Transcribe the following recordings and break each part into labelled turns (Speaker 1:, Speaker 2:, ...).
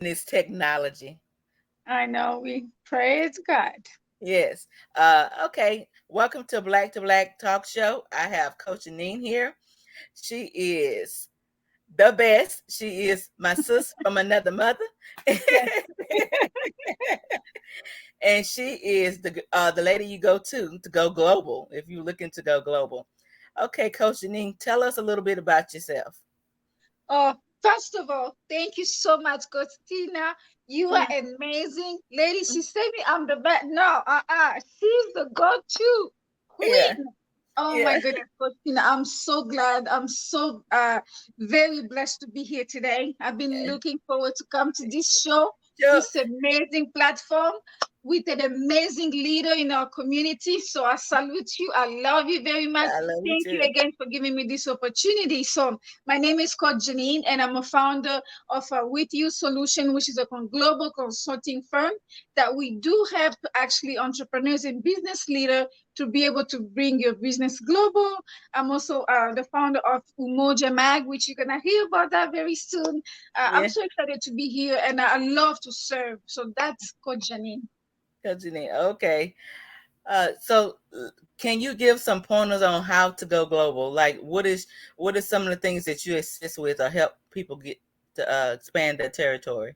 Speaker 1: This technology.
Speaker 2: I know we praise God.
Speaker 1: Yes. Okay. Welcome to Black Talk Show. I have Coach Jeanine here. She is the best. She is my sis from another mother.
Speaker 2: Yes.
Speaker 1: And she is the lady you go to go global if you're looking to go global. Okay, Coach Jeanine, tell us a little bit about yourself.
Speaker 2: Oh, first of all, thank you so much, Coach Tina. You are amazing. Lady, she said me I'm the best. No, she's the go-to
Speaker 1: Yeah,
Speaker 2: queen. Oh my
Speaker 1: yeah,
Speaker 2: goodness, Coach Tina. I'm so glad. I'm so very blessed to be here today. I've been looking forward to come to this show,
Speaker 1: sure.
Speaker 2: this amazing platform with an amazing leader in our community. So I salute you. I love you very much.
Speaker 1: I love you
Speaker 2: Thank you
Speaker 1: too.
Speaker 2: again for giving me this opportunity. So my name is Coach Jeanine, and I'm a founder of With You Solution, which is a global consulting firm that we do help actually entrepreneurs and business leaders to be able to bring your business global. I'm also the founder of Umoja Mag, which you're gonna hear about that very soon. I'm
Speaker 1: Yeah,
Speaker 2: so excited to be here, and I love to serve. So that's Coach Janine.
Speaker 1: Coach Jeanine. Okay. Can you give some pointers on how to go global? Like, what is some of the things that you assist with or help people get to expand their territory?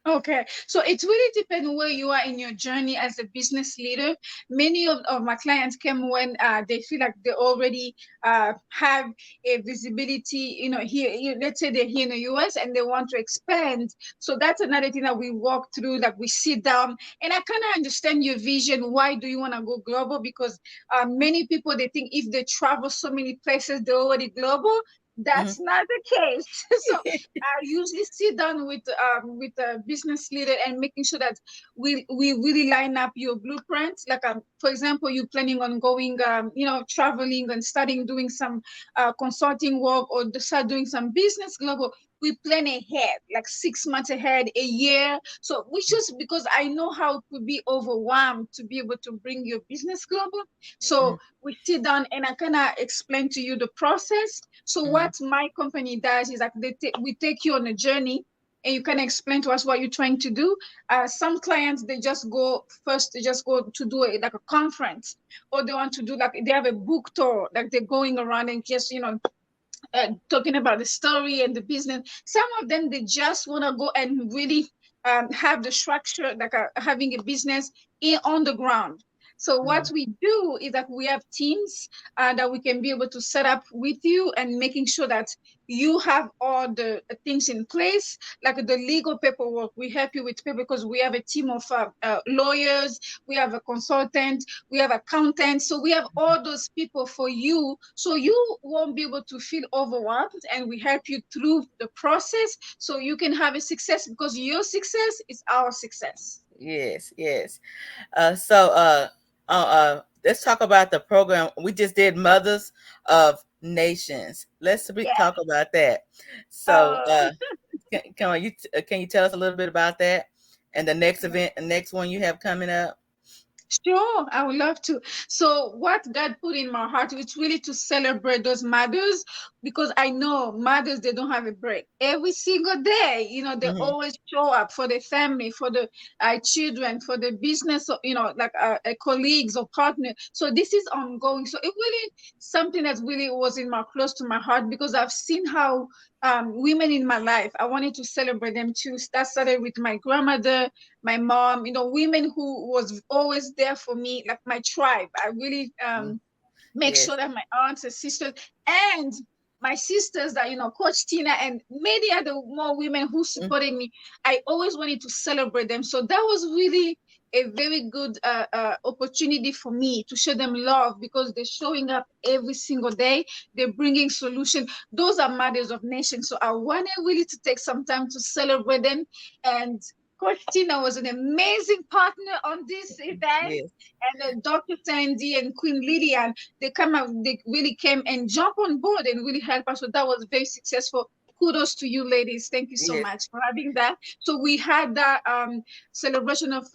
Speaker 2: Okay, so it really depends where you are in your journey as a business leader. Many of my clients come when they feel like they already have a visibility, here, let's say they're here in the US and they want to expand. So that's another thing that we walk through, like we sit down and I kind of understand your vision. Why do you want to go global? Because many people, they think if they travel so many places, they're already global.
Speaker 1: Hmm.
Speaker 2: That's not the case. So I usually sit down with a business leader and making sure that we really line up your blueprint. Like for example, you're planning on going traveling and starting doing some consulting work or start doing some business global. We plan ahead, like 6 months ahead, a year. So which is because I know how to be overwhelmed to be able to bring your business global. So we sit down and I kind of explain to you the process. So
Speaker 1: Hmm.
Speaker 2: what my company does is like we take you on a journey and you can explain to us what you're trying to do. Some clients they just go first, they just go to do like a conference, or they want to do like they have a book tour, like they're going around and just talking about the story and the business. Some of them they just want to go and really have the structure, like having a business on the ground. So what
Speaker 1: Hmm.
Speaker 2: we do is that we have teams that we can be able to set up with you and making sure that you have all the things in place, like the legal paperwork. We help you with paper because we have a team of lawyers, we have a consultant, we have accountants. So we have all those people for you. So you won't be able to feel overwhelmed and we help you through the process so you can have a success because your success is our success.
Speaker 1: Yes, yes. Let's talk about the program we just did, Mothers of Nations. Let's
Speaker 2: Yeah.
Speaker 1: talk about that. So,
Speaker 2: Uh,
Speaker 1: can you tell us a little bit about that and the next event, the next one you have coming up?
Speaker 2: Sure, I would love to. So, what God put in my heart is really to celebrate those mothers because I know mothers, they don't have a break. Every single day, they
Speaker 1: Hmm.
Speaker 2: always show up for the family, for the children, for the business, like colleagues or partners. So, this is ongoing. So, it really something that really was in my close to my heart because I've seen how women in my life, I wanted to celebrate them too. That started with my grandmother, my mom, women who was always there for me, like my tribe. I really make
Speaker 1: Yes.
Speaker 2: sure that my aunts and sisters and my sisters that, Coach Tina and many other more women who
Speaker 1: Mm.
Speaker 2: supported me, I always wanted to celebrate them. So that was really a very good opportunity for me to show them love because they're showing up every single day. They're bringing solution. Those are mothers of nations. So I wanted really to take some time to celebrate them. And Coach Tina was an amazing partner on this event.
Speaker 1: Yes.
Speaker 2: And Dr. Sandy and Queen Lillian, they really came and jumped on board and really helped us. So that was very successful. Kudos to you, ladies. Thank you so
Speaker 1: Yes.
Speaker 2: much for having that. So we had that celebration of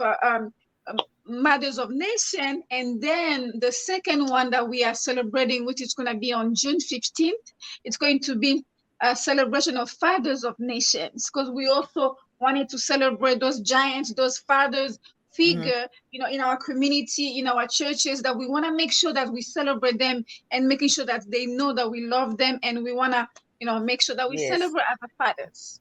Speaker 2: Mothers of Nation, and then the second one that we are celebrating, which is going to be on June 15th, it's going to be a celebration of Fathers of Nations because we also wanted to celebrate those giants, those fathers
Speaker 1: Hmm.
Speaker 2: figure, in our community, in our churches, that we want to make sure that we celebrate them and making sure that they know that we love them, and we want to, make sure that we
Speaker 1: Yes.
Speaker 2: celebrate our fathers.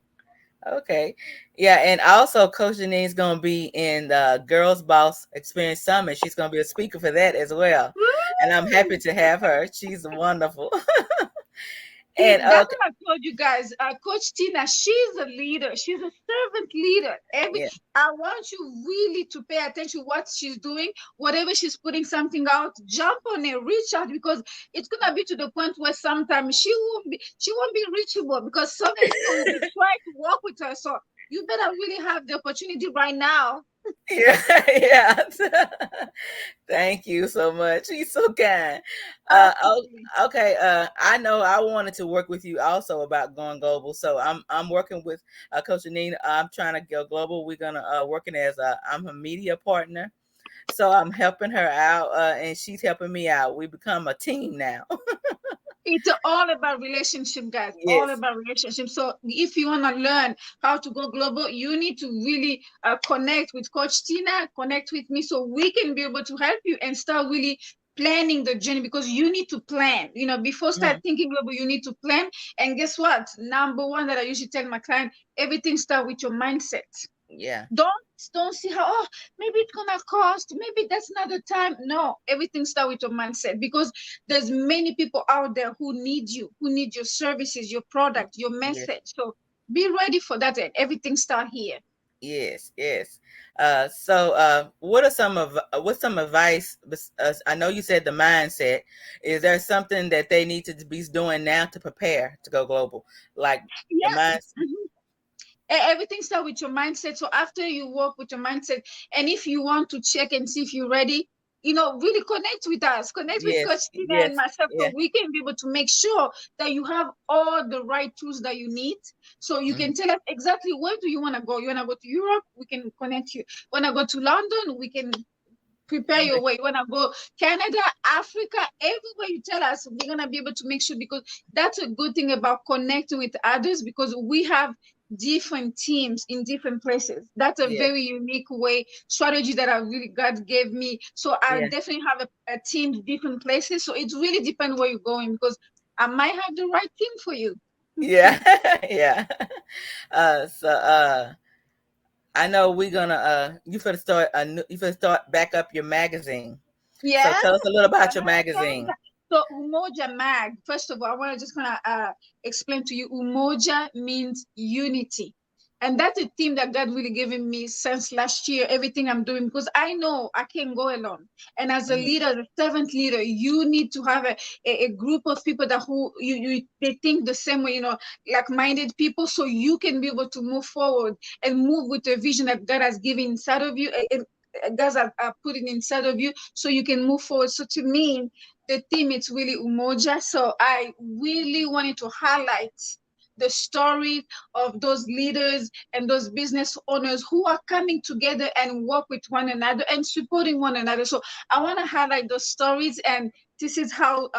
Speaker 1: Okay. Yeah, and also Coach Janine's going to be in the Girls Boss Experience Summit. She's going to be a speaker for that as well. And I'm happy
Speaker 2: Woo!
Speaker 1: to have her. She's wonderful.
Speaker 2: See,
Speaker 1: And
Speaker 2: that's what I told you guys. Coach Tina, she's a leader. She's a servant leader.
Speaker 1: yeah,
Speaker 2: I want you really to pay attention what she's doing. Whatever she's putting something out, jump on it, reach out, because it's gonna be to the point where sometimes she won't be reachable because so many people will be trying to work with her. So you better really have the opportunity right now.
Speaker 1: yeah, yeah. Thank you so much. He's so kind. Oh,
Speaker 2: Absolutely.
Speaker 1: okay. I know I wanted to work with you also about going global. So I'm working with Coach Janine. I'm trying to go global. We're gonna working as I'm a media partner. So I'm helping her out, and she's helping me out. We become a team now.
Speaker 2: It's all about relationship, guys. All
Speaker 1: Yes.
Speaker 2: about relationship. So if you want to learn how to go global, you need to really connect with Coach Tina, connect with me, so we can be able to help you and start really planning the journey, because you need to plan. Before start
Speaker 1: Mhm.
Speaker 2: thinking global, you need to plan. And guess what? Number one that I usually tell my client, everything start with your mindset.
Speaker 1: Yeah.
Speaker 2: Don't see how, oh, maybe it's gonna cost, maybe that's not the time. No, everything start with your mindset, because there's many people out there who need you, who need your services, your product, your
Speaker 1: Yes.
Speaker 2: message. So be ready for that, and everything start here.
Speaker 1: Yes, yes. So, what are some of what's some advice? I know you said the mindset. Is there something that they need to be doing now to prepare to go global, like the
Speaker 2: Yeah.
Speaker 1: mind?
Speaker 2: Mhm. Everything start with your mindset. So after you work with your mindset, and if you want to check and see if you're ready, really connect with us, connect with Coach
Speaker 1: Yes,
Speaker 2: Tina and
Speaker 1: yes,
Speaker 2: myself, so
Speaker 1: yeah,
Speaker 2: we can be able to make sure that you have all the right tools that you need. So you
Speaker 1: mhm,
Speaker 2: can tell us exactly where do you want to go. You want to go to Europe, we can connect you. Want to go to London, we can prepare your way. You want to go Canada, Africa, everywhere you tell us, we're going to be able to make sure, because that's a good thing about connecting with others, because we have different teams in different places. That's a
Speaker 1: yeah,
Speaker 2: very unique way strategy that I really God gave me. So I
Speaker 1: yeah,
Speaker 2: definitely have a team different places. So it really depends where you're going, because I might have the right team for you.
Speaker 1: yeah, yeah. I know we're gonna you finna start back up your magazine. So
Speaker 2: Yeah.
Speaker 1: tell us a little about your
Speaker 2: Uh-huh.
Speaker 1: magazine.
Speaker 2: So Umoja Mag, first of all, I want to just kind of explain to you, Umoja means unity. And that's a theme that God really given me since last year, everything I'm doing, because I know I can't go alone. And as a
Speaker 1: Mhm.
Speaker 2: leader, as a servant leader, you need to have a group of people that who they think the same way, like-minded people, so you can be able to move forward and move with the vision that God has given inside of you. And God has put it inside of you, so you can move forward. So to me, the theme is really Umoja. So I really wanted to highlight the story of those leaders and those business owners who are coming together and work with one another and supporting one another. So I want to highlight those stories, and this is how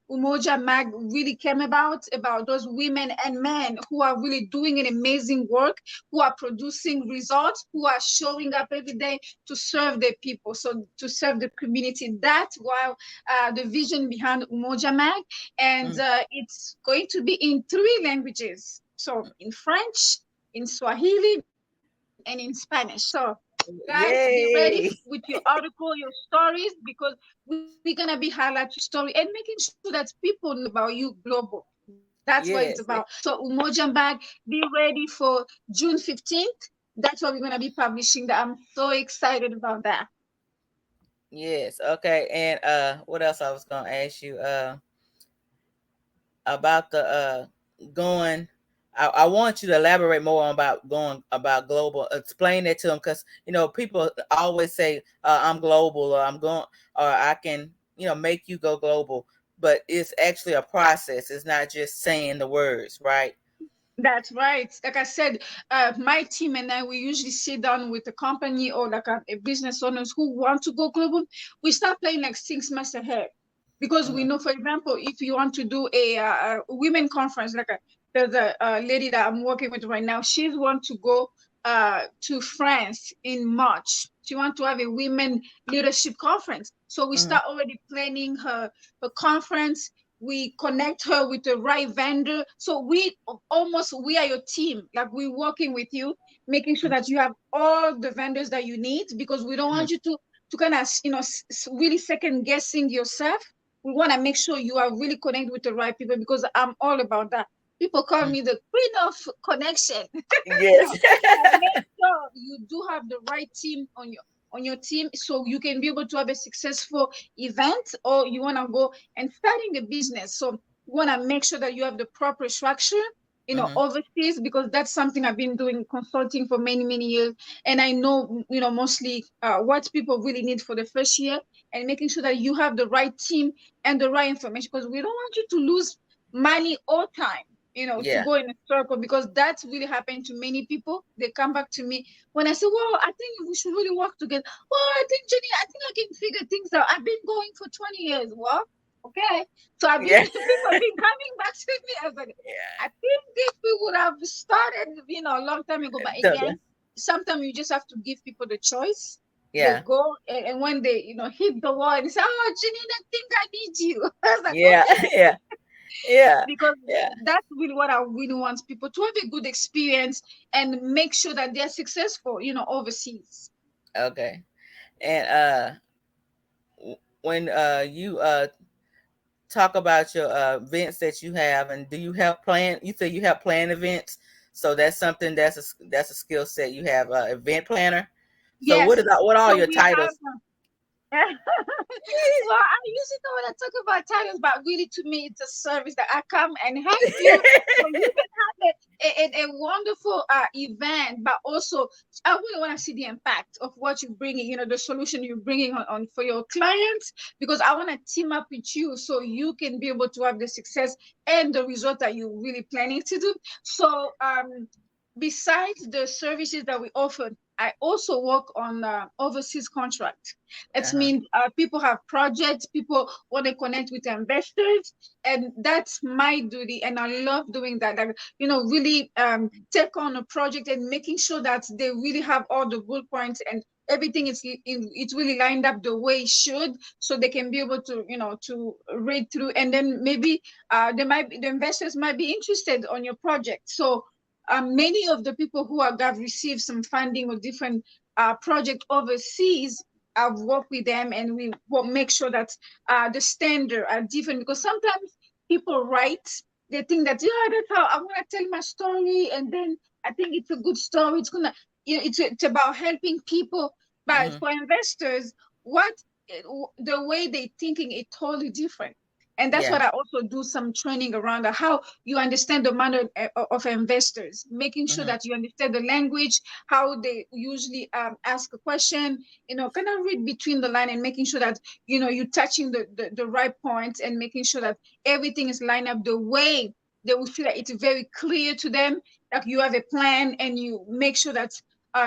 Speaker 2: Umoja Mag really came about those women and men who are really doing an amazing work, who are producing results, who are showing up every day to serve the people, so to serve the community. That's why the vision behind Umoja Mag, and
Speaker 1: Mhm.
Speaker 2: it's going to be in three languages. So in French, in Swahili, and in Spanish. So guys, be ready with
Speaker 1: Yay!
Speaker 2: your article, your stories, because we're gonna be highlighting your story and making sure that people know about you global. That's what it's about.
Speaker 1: Yes,
Speaker 2: So Umoja Mag, be ready for June 15th. That's what we're gonna be publishing. That I'm so excited about that.
Speaker 1: yes. Okay. And what else I was gonna ask you? About the going. I want you to elaborate more on about going about global. Explain that to them, because people always say I'm global, or I'm going, or I can make you go global, but it's actually a process. It's not just saying the words, right?
Speaker 2: That's right. Like I said, my team and I, we usually sit down with a company or like a business owners who want to go global. We start playing like 6 months ahead, because we
Speaker 1: Hmm.
Speaker 2: know, for example, if you want to do a women conference, there's a lady that I'm working with right now. She's want to go. to France in March. She want to have a women leadership conference. So we
Speaker 1: Mhm.
Speaker 2: start already planning her conference. We connect her with the right vendor. So we are your team. Like we're working with you, making sure that you have all the vendors that you need because we don't
Speaker 1: Mhm.
Speaker 2: want you to kind of really second guessing yourself. We want to make sure you are really connected with the right people because I'm all about that. People call
Speaker 1: Mhm.
Speaker 2: me the queen of connection.
Speaker 1: Yes.
Speaker 2: So make sure you do have the right team on your team so you can be able to have a successful event, or you want to go and starting a business. So you want to make sure that you have the proper structure,
Speaker 1: Mhm.
Speaker 2: overseas, because that's something I've been doing consulting for many years. And I know, mostly what people really need for the first year, and making sure that you have the right team and the right information, because we don't want you to lose money or time, to
Speaker 1: Yeah.
Speaker 2: go in a circle, because that's really happened to many people. They come back to me when I say, well, I think we should really work together. Well, I think, Jenny, I think I can figure things out. I've been going for 20 years. Well, okay. So I've been,
Speaker 1: Yeah.
Speaker 2: people have been coming back to me. I was like, I think if we would have started, a long time ago, but
Speaker 1: Totally.
Speaker 2: again, sometimes you just have to give people the choice. They
Speaker 1: Yeah.
Speaker 2: go, and when they, hit the wall and say, oh, Janine, I think I need you. I was like,
Speaker 1: Yeah.
Speaker 2: okay,
Speaker 1: Yeah. Yeah.
Speaker 2: because
Speaker 1: Yeah.
Speaker 2: that's really what I really want people to have a good experience and make sure that they're successful, overseas.
Speaker 1: Okay. And when you talk about your events that you have, and do you have plan? You say you have plan events, so that's something that's a skill set you have. Event planner. So
Speaker 2: Yes.
Speaker 1: what are
Speaker 2: So
Speaker 1: your
Speaker 2: we have
Speaker 1: titles?
Speaker 2: well, I usually don't want to talk about titles, but really to me, it's a service that I come and help you so you can have a wonderful event, but also I really want to see the impact of what you're bringing, the solution you're bringing on for your clients, because I want to team up with you so you can be able to have the success and the result that you're really planning to do. So, besides the services that we offer, I also work on overseas contract. It
Speaker 1: Uh-huh.
Speaker 2: means people have projects, people want to connect with investors, and that's my duty. And I love doing that. Like, really take on a project and making sure that they really have all the bullet points and everything is it's really lined up the way it should, so they can be able to to read through, and then maybe the investors might be interested on your project. So many of the people who have received some funding or different project overseas, I've worked with them, and we will make sure that the standard are different, because sometimes people write, they think that, yeah, that's how I want to tell my story, and then I think it's a good story. It's gonna, it's about helping people, but
Speaker 1: Hmm.
Speaker 2: for investors, what the way they thinking is totally different. And that's
Speaker 1: Yeah.
Speaker 2: what I also do some training around how you understand the manner of investors, making sure
Speaker 1: Hmm.
Speaker 2: that you understand the language, how they usually ask a question, kind of read between the line, and making sure that, you're touching the right points, and making sure that everything is lined up the way they will feel that it's very clear to them, that you have a plan, and you make sure that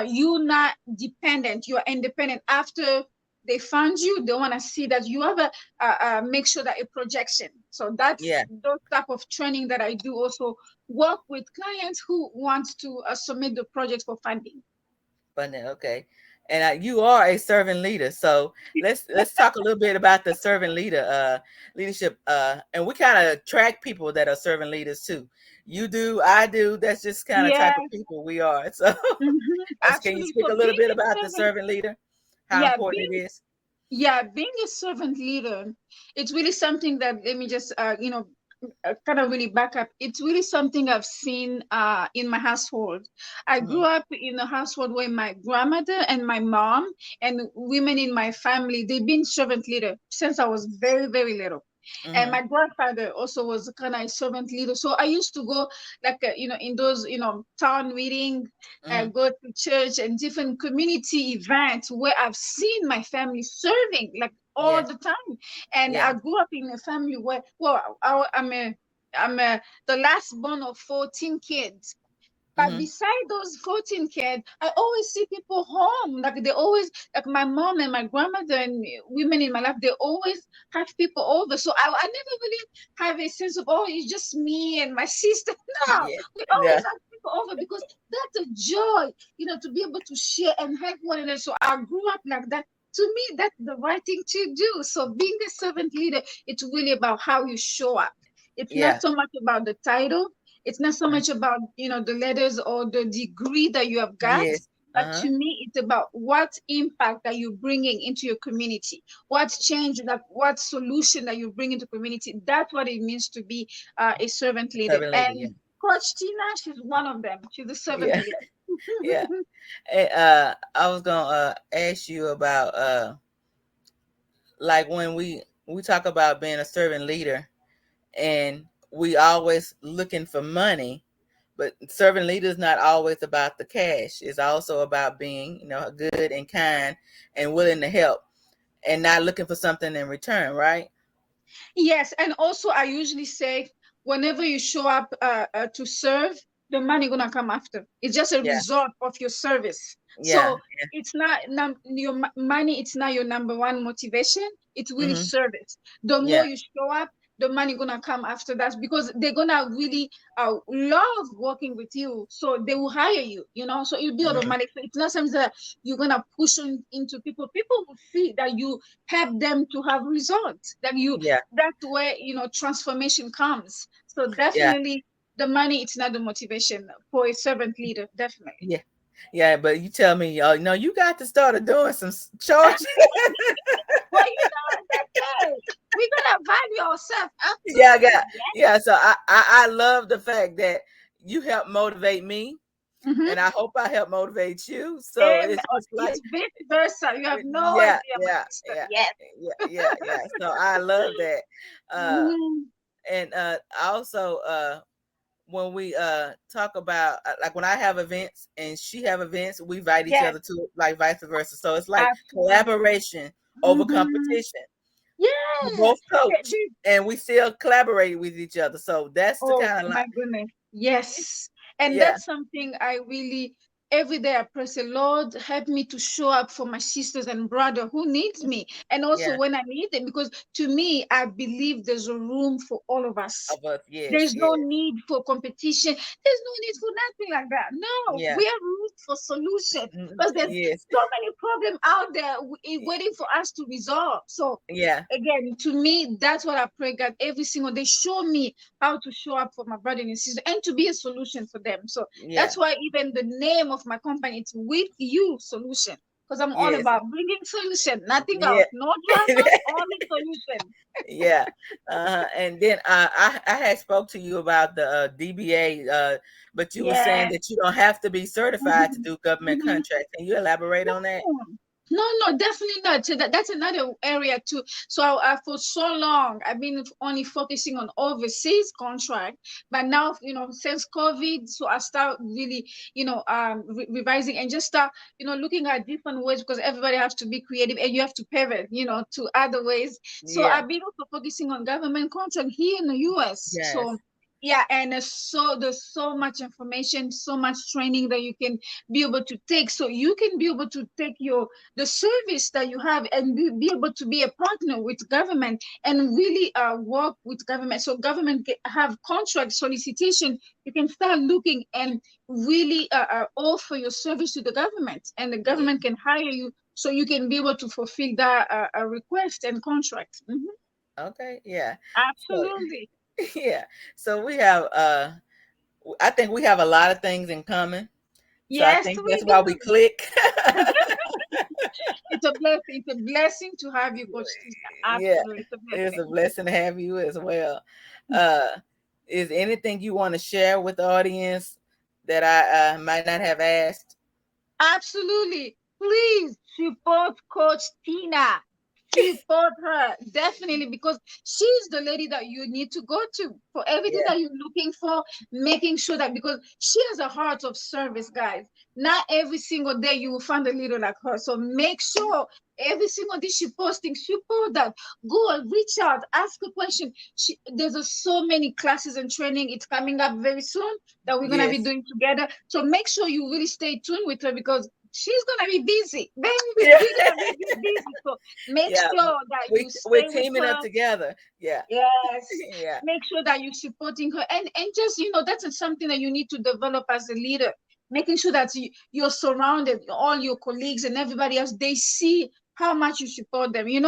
Speaker 2: you're not dependent, you're independent. After they fund you, they want to see that you have make sure that a projection. So that's
Speaker 1: Yeah.
Speaker 2: those type of training that I do. Also work with clients who want to submit the project for funding.
Speaker 1: Funding. Okay. And you are a servant leader, so let's talk a little bit about the servant leader leadership. And we kind of track people that are servant leaders too. You do, I do. That's just kind of type of
Speaker 2: Yes.
Speaker 1: people we are. So, can you
Speaker 2: Absolutely.
Speaker 1: speak
Speaker 2: So
Speaker 1: a little
Speaker 2: being
Speaker 1: bit
Speaker 2: a
Speaker 1: about the
Speaker 2: servant,
Speaker 1: servant leader? How
Speaker 2: yeah,
Speaker 1: important it is?
Speaker 2: being a servant leader, it's really something that, let me just kind of really back up. It's really something I've seen in my household. I grew
Speaker 1: Hmm.
Speaker 2: up in a household where my grandmother and my mom and women in my family, they've been servant leader since I was very little. And
Speaker 1: Hmm.
Speaker 2: my grandfather also was kind of a servant leader. So I used to go, like, in those, town meeting,
Speaker 1: Hmm.
Speaker 2: go to church and different community events where I've seen my family serving like all
Speaker 1: Yeah.
Speaker 2: the time. And
Speaker 1: Yeah.
Speaker 2: I grew up in a family where, well, I'm the last born of 14 kids. But
Speaker 1: Hmm.
Speaker 2: beside those 14 kids, I always see people home. Like they always, like my mom and my grandmother and women in my life, they always have people over. So I never really have a sense of, oh, it's just me and my sister. No,
Speaker 1: Yeah.
Speaker 2: we always
Speaker 1: Yeah.
Speaker 2: have over because that's a joy, to be able to share and help one another. So I grew up like that. To me, that's the right thing to do. So being a servant leader, it's really about how you show up. It's not
Speaker 1: Yeah.
Speaker 2: so much about the title. It's not so much about, the letters or the degree that you have got.
Speaker 1: Yes.
Speaker 2: But
Speaker 1: Uh-huh.
Speaker 2: to me, it's about what impact are you bringing into your community, what change, that what solution that you bring into community. That's what it means to be a servant leader.
Speaker 1: Servant leader. Yeah.
Speaker 2: And Coach Tina, she's one of them. She's a servant
Speaker 1: Yeah.
Speaker 2: leader.
Speaker 1: Yeah. I was gonna ask you about like when we talk about being a servant leader, and we always looking for money, but servant leader is not always about the cash. It's also about being, good and kind and willing to help, and not looking for something in return, right?
Speaker 2: Yes, and also I usually say whenever you show up to serve, the money gonna come after. It's just a
Speaker 1: Yeah.
Speaker 2: result of your service.
Speaker 1: Yeah.
Speaker 2: So it's not money. It's not your number one motivation. It's really
Speaker 1: Hmm.
Speaker 2: service. The more
Speaker 1: Yeah.
Speaker 2: you show up, the money gonna come after that because they're gonna really love working with you. So they will hire you. So it'll be
Speaker 1: Hmm.
Speaker 2: automatic. So it's not something that you're gonna push into people. People will see that you help them to have results. That you
Speaker 1: Yeah.
Speaker 2: that's where transformation comes. So
Speaker 1: Yeah.
Speaker 2: definitely the money, it's not the motivation for a servant leader, definitely.
Speaker 1: Yeah. Yeah. But you tell me, no, you got to start doing some charging.
Speaker 2: Well, that's okay. We're gonna value ourselves,
Speaker 1: Yeah, I got.
Speaker 2: absolutely.
Speaker 1: Yeah, so I love the fact that you help motivate me,
Speaker 2: Yeah.
Speaker 1: and I hope I help motivate you. So
Speaker 2: And
Speaker 1: it's just like,
Speaker 2: it's vice versa. You have no
Speaker 1: yeah,
Speaker 2: idea, my
Speaker 1: yeah,
Speaker 2: sister.
Speaker 1: yeah,
Speaker 2: Yes.
Speaker 1: yeah. So I love that. Uh,
Speaker 2: Mhm.
Speaker 1: and also when we talk about like when I have events and she have events, we invite each
Speaker 2: Yes,
Speaker 1: other to, like vice versa. So it's like
Speaker 2: absolutely.
Speaker 1: collaboration over
Speaker 2: Hmm.
Speaker 1: competition. We
Speaker 2: Yeah.
Speaker 1: both coach and we still collaborate with each other. So that's the
Speaker 2: Oh
Speaker 1: kind of like,
Speaker 2: my goodness. Yes. And
Speaker 1: yeah,
Speaker 2: that's something I really, every day I pray, say, Lord, help me to show up for my sisters and brother who needs me. And also
Speaker 1: yeah,
Speaker 2: when I need them, because to me, I believe there's a room for all of us.
Speaker 1: of us, yes,
Speaker 2: There's
Speaker 1: yes,
Speaker 2: no need for competition. There's no need for nothing like that. No,
Speaker 1: yeah,
Speaker 2: we are room for solution because there's
Speaker 1: yes,
Speaker 2: so many problems out there waiting for us to resolve. So
Speaker 1: yeah,
Speaker 2: again, to me, that's what I pray, God, every single day. Show me how to show up for my brother and sister and to be a solution for them. So
Speaker 1: yeah,
Speaker 2: that's why even the name of my company, it's With You Solution. Because I'm all
Speaker 1: yes,
Speaker 2: about bringing solution, nothing
Speaker 1: yeah.
Speaker 2: else. No drama, only solution.
Speaker 1: Yeah, and then I had spoke to you about the DBA, but you were saying
Speaker 2: Yes.
Speaker 1: that you don't have to be certified to
Speaker 2: Mhm.
Speaker 1: do government
Speaker 2: Mhm.
Speaker 1: contracts. Can you elaborate on that?
Speaker 2: No, no, no, definitely not. So that's another area too. So for so long, I've been only focusing on overseas contract, but now, since COVID, so I start really, revising and just start, looking at different ways because everybody has to be creative and you have to pivot, to other ways. So
Speaker 1: Yeah,
Speaker 2: I've been also focusing on government contract here in the US. So
Speaker 1: yes,
Speaker 2: yeah, and there's so much information, so much training that you can be able to take so you can be able to take the service that you have and be able to be a partner with government and really work with government so government have contract solicitation. You can start looking and really offer your service to the government and the
Speaker 1: yeah.
Speaker 2: government can hire you so you can be able to fulfill that request and contract. Mhm.
Speaker 1: Okay, yeah. So
Speaker 2: Absolutely.
Speaker 1: yeah, so we have I think we have a lot of things in common. So I
Speaker 2: Yes,
Speaker 1: think
Speaker 2: we
Speaker 1: that's why we
Speaker 2: do.
Speaker 1: click.
Speaker 2: It's a blessing to have you, Coach Tina.
Speaker 1: Yeah,
Speaker 2: Absolutely, it's a
Speaker 1: it's a
Speaker 2: blessing.
Speaker 1: blessing to have you as well. Uh, is anything you want to share with the audience that I might not have asked?
Speaker 2: Absolutely. Please support Coach Tina. Support her definitely because she's the lady that you need to go to for everything
Speaker 1: Yeah,
Speaker 2: that you're looking for. Making sure that because she has a heart of service, guys. Not every single day you will find a leader like her. So make sure every single day she posting, support that. Go and reach out, ask a question. There's so many classes and training. It's coming up very soon that we're gonna be
Speaker 1: yes,
Speaker 2: doing together. So make sure you really stay tuned with her because she's gonna be busy. Baby,
Speaker 1: Yeah.
Speaker 2: we're gonna be busy. So make
Speaker 1: Yeah.
Speaker 2: sure that you
Speaker 1: We're
Speaker 2: stay with
Speaker 1: teaming up
Speaker 2: her.
Speaker 1: together. Yeah.
Speaker 2: Yes.
Speaker 1: Yeah.
Speaker 2: Make sure that you're supporting her. And just, that's something that you need to develop as a leader. Making sure that you're surrounded, all your colleagues and everybody else, they see how much you support them. They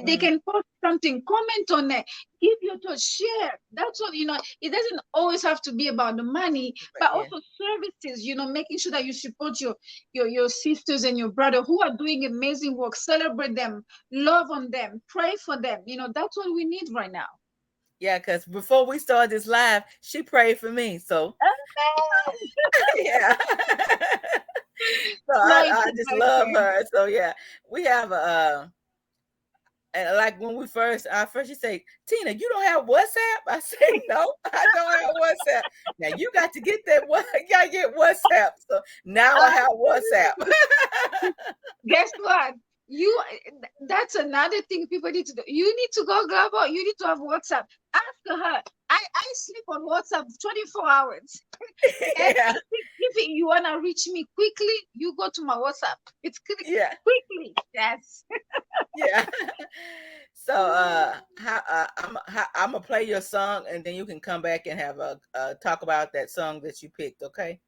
Speaker 1: Mm.
Speaker 2: can post something, comment on it, give your thoughts, share. That's what, it doesn't always have to be about the money,
Speaker 1: But
Speaker 2: but
Speaker 1: yeah.
Speaker 2: also services, making sure that you support your sisters and your brother who are doing amazing work, celebrate them, love on them, pray for them. That's what we need right now.
Speaker 1: Yeah, because before we started this live, she prayed for me. So yeah. So
Speaker 2: Glory
Speaker 1: I
Speaker 2: to
Speaker 1: just
Speaker 2: God,
Speaker 1: love
Speaker 2: man.
Speaker 1: her. So yeah, we have a and like when we first she say, Tina, you don't have WhatsApp? I say, no, I don't have WhatsApp. Now you got to get that one, you gotta get WhatsApp. So now I have WhatsApp.
Speaker 2: Guess what? You That's another thing people need to do. You need to go grab her. You need to have WhatsApp. Ask her. I sleep on WhatsApp 24 hours. And
Speaker 1: Yeah,
Speaker 2: if you wanna reach me quickly, you go to my WhatsApp. It's
Speaker 1: yeah,
Speaker 2: quickly. Yes.
Speaker 1: yeah. So I'm gonna play your song and then you can come back and have a talk about that song that you picked, okay?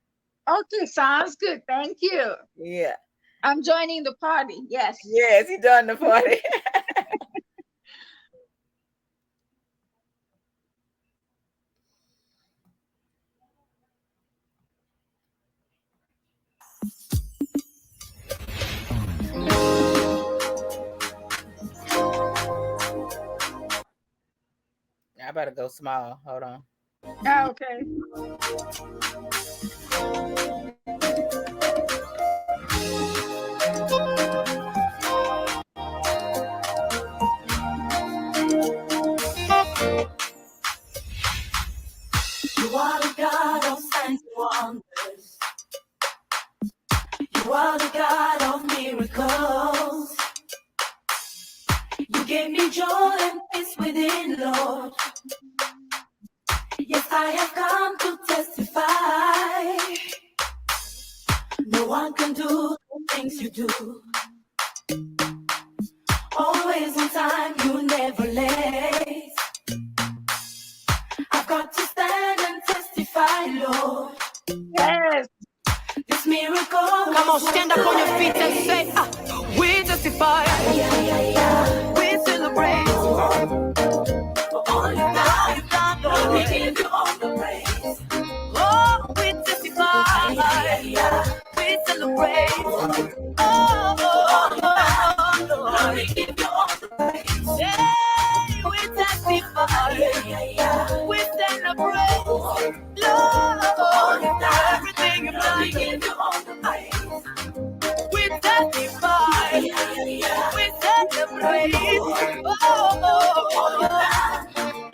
Speaker 2: Okay, sounds good. Thank you.
Speaker 1: Yeah.
Speaker 2: I'm joining the party. Yes.
Speaker 1: Yes, he done the party. I better go small. Hold on.
Speaker 2: Okay.
Speaker 3: You are the God of signs and wonders. You are the God of miracles. You gave me joy and peace within, Lord. Yes, I have come to testify. No one can do the things you do. Always on time, you never late. I've got to stand and testify, Lord.
Speaker 2: Yes.
Speaker 3: This miracle. Come on, stand up on your feet and say, we testify. We celebrate. All you done, Lord. We give you all the praise. Oh, we testify. We celebrate. Lord, we give you all the praise. Yeah, we testify. We celebrate. Lord, everything you've done. We give you all the praise. We testify. We celebrate.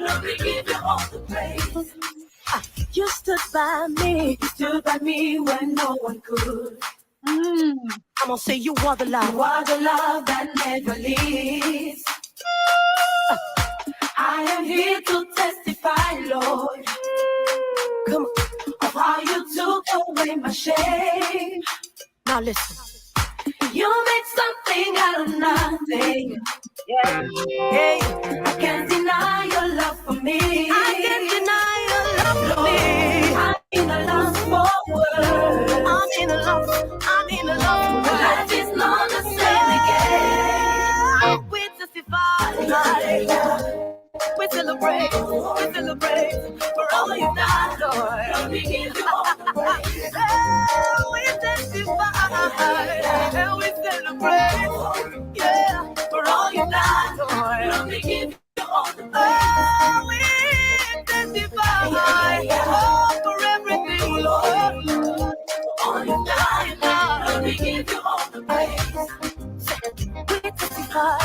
Speaker 3: Lord, we give you all the praise. You stood by me. You stood by me when no one could.
Speaker 2: Mm.
Speaker 3: I'm gonna say you are the love. You are the love that never leaves. I am here to testify, Lord. Come on. Of how you took away my shame. Now listen. You made something out of nothing.
Speaker 2: Yeah.
Speaker 3: Hey, I can't deny your love for me. I can't deny your love for me. I'm in a lost world. I'm in a lost world. Life is not the same again. We testify. We celebrate for all you've done, Lord. We give you all the praise. We testify and we celebrate, yeah, for all you've done, Lord. We give you all the praise. We testify for everything, Lord. For all you've done, Lord. We give you all the praise. We testify,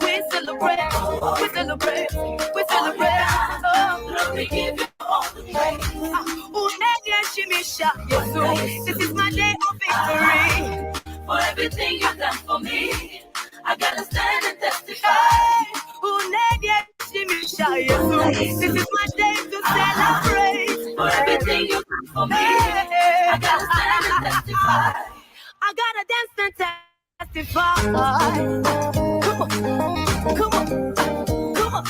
Speaker 3: we celebrate, we celebrate. Oh, we give you all the praise. This is my day of victory. For everything you've done for me, I gotta stand and testify. This is my day to celebrate. For everything you've done for me, I gotta stand and testify. I gotta dance and testify. Come on, come on, come on.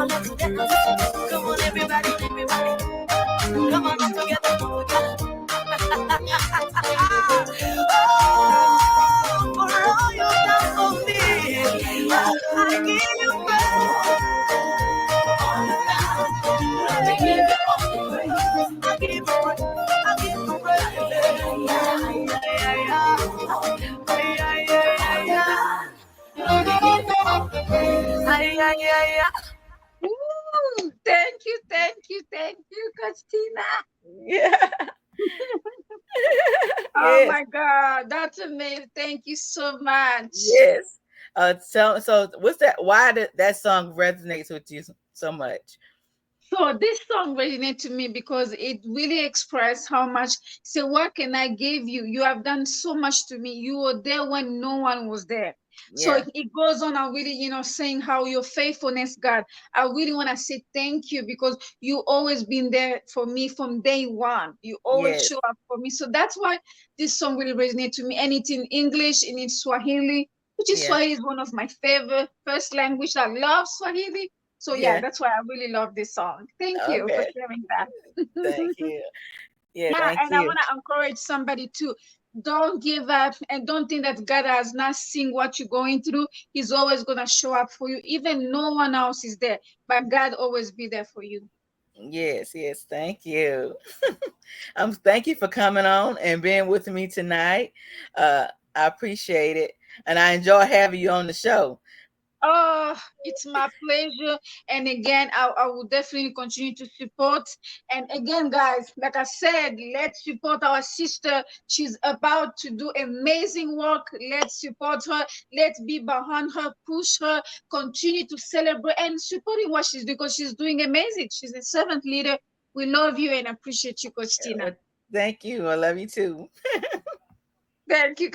Speaker 3: Come on, everybody, everybody. Come on, all together, all together. Oh, for all you've done for me, I give you praise. I give you praise. I give you praise.
Speaker 2: Ooh, thank you, Christina.
Speaker 1: Yeah.
Speaker 2: Oh
Speaker 1: Yes.
Speaker 2: my God, that's amazing. Thank you so much.
Speaker 1: Yes. So what's that? Why did that song resonates with you so much?
Speaker 2: So this song resonated to me because it really expressed how much. So what can I give you? You have done so much to me. You were there when no one was there. So
Speaker 1: Yeah.
Speaker 2: it goes on. I really, saying how your faithfulness, God. I really want to say thank you because you always been there for me from day one. You always
Speaker 1: Yes.
Speaker 2: show up for me. So that's why this song really resonates to me. And it's in English and in Swahili, which is
Speaker 1: Yeah.
Speaker 2: Swahili is one of my favorite first language. I love Swahili. So yeah,
Speaker 1: Yeah.
Speaker 2: that's why I really love this song. Thank you for
Speaker 1: Okay.
Speaker 2: sharing that.
Speaker 1: Thank you. Yeah.
Speaker 2: Yeah,
Speaker 1: Thank
Speaker 2: and I
Speaker 1: you.
Speaker 2: want to encourage somebody to don't give up and don't think that God has not seen what you're going through. He's always gonna show up for you, even no one else is there, but God always be there for you.
Speaker 1: Yes. Yes. Thank you. Thank you for coming on and being with me tonight. I appreciate it, and I enjoy having you on the show.
Speaker 2: Oh, it's my pleasure. And again, I will definitely continue to support. And again, guys, like I said, let's support our sister. She's about to do amazing work. Let's support her. Let's be behind her, push her, continue to celebrate and supporting what she's doing because she's doing amazing. She's a servant leader. We love you and appreciate you, Coach Tina.
Speaker 1: Well, thank you. I love you too.
Speaker 2: Thank you.